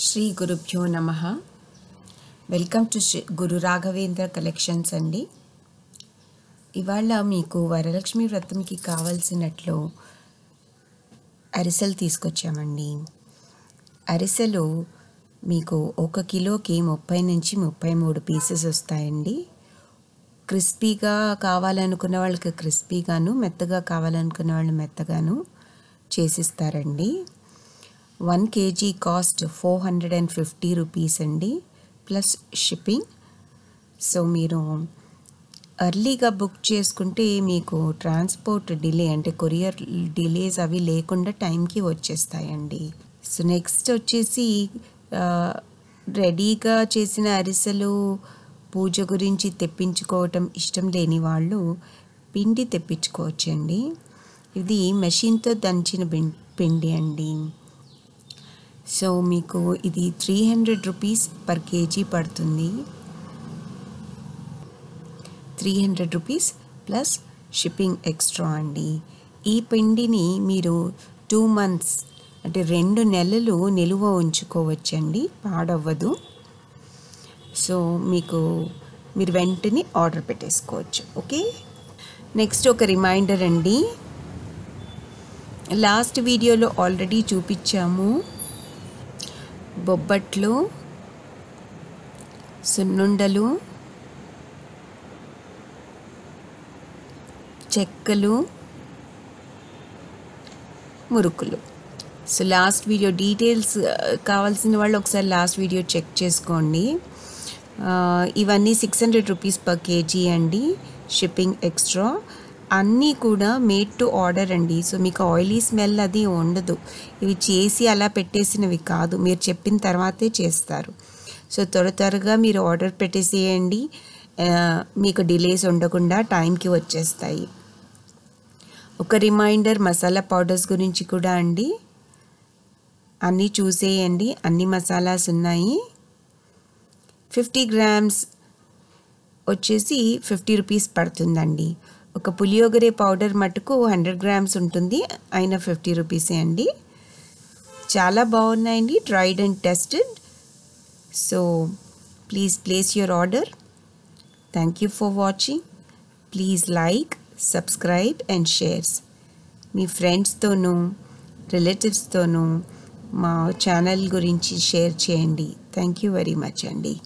శ్రీ గురుభ్యో నమః. Welcome to Shri Guru Raghavendra collections అండి. ఇవాళ మీకు వరలక్ష్మి వ్రతంకి కావాల్సినట్లు అరిసెలు తీసుకొచ్చామండి. అరిసెలు మీకు 1 కిలోకి 30 నుంచి 33 పీసెస్ వస్తాయండి. క్రిస్పీగా కావాలనుకున్న వాళ్ళకి క్రిస్పీగాను, మెత్తగా కావాలనుకున్న వాళ్ళు మెత్తగాను చేసిస్తారండి. 1 kg కాస్ట్ 450 రూపీస్ అండి, ప్లస్ షిప్పింగ్. సో మీరు ఎర్లీగా బుక్ చేసుకుంటే మీకు ట్రాన్స్పోర్ట్ డిలే అంటే కొరియర్ డిలేస్ అవి లేకుండా టైంకి వచ్చేస్తాయండి. సో నెక్స్ట్ వచ్చేసి రెడీగా చేసిన అరిసెలు పూజ గురించి తెప్పించుకోవటం ఇష్టం లేని వాళ్ళు పిండి తెప్పించుకోవచ్చండి. ఇది మెషిన్తో దంచిన పిండి అండి. సో మీకు ఇది 300 రూపీస్ పర్ కేజీ పడుతుంది. 300 రూపీస్ ప్లస్ షిప్పింగ్ ఎక్స్ట్రా అండి. ఈ పిండిని మీరు 2 months అంటే 2 నెలలు నిలువ ఉంచుకోవచ్చండి, పాడవ్వదు. సో మీరు వెంటనే ఆర్డర్ పెట్టేసుకోవచ్చు. ఓకే, నెక్స్ట్ ఒక రిమైండర్ అండి. లాస్ట్ వీడియోలో ఆల్రెడీ చూపించాము. బొబ్బట్లు, సున్నుండలు, చెక్కలు, మురుకులు. సో లాస్ట్ వీడియో డీటెయిల్స్ కావాల్సిన వాళ్ళు ఒకసారి లాస్ట్ వీడియో చెక్ చేసుకోండి. ఇవన్నీ 600 రూపీస్ పర్ కేజీ అండి, షిప్పింగ్ ఎక్స్ట్రా. అన్నీ కూడా మేడ్ టు ఆర్డర్ అండి. సో మీకు ఆయిలీ స్మెల్ అది ఉండదు. ఇవి చేసి అలా పెట్టేసినవి కాదు, మీరు చెప్పిన తర్వాతే చేస్తారు. సో త్వరగా మీరు ఆర్డర్ పెట్టేసేయండి, మీకు డిలేస్ ఉండకుండా టైంకి వచ్చేస్తాయి. ఒక రిమైండర్, మసాలా పౌడర్స్ గురించి కూడా అండి. అన్నీ చూసేయండి, అన్ని మసాలాస్ ఉన్నాయి. 50 grams వచ్చేసి 50 రూపీస్ పడుతుందండి. ఒక పులియోగరే పౌడర్ మటుకు 100 grams ఉంటుంది, అయినా 50 రూపీసే అండి. చాలా బాగున్నాయండి, tried and tested. So please place your order. Thank you for watching. Please like, subscribe and shares. మీ ఫ్రెండ్స్తోనూ రిలేటివ్స్తోనూ మా ఛానల్ గురించి షేర్ చేయండి. థ్యాంక్ యూ వెరీ మచ్ అండి.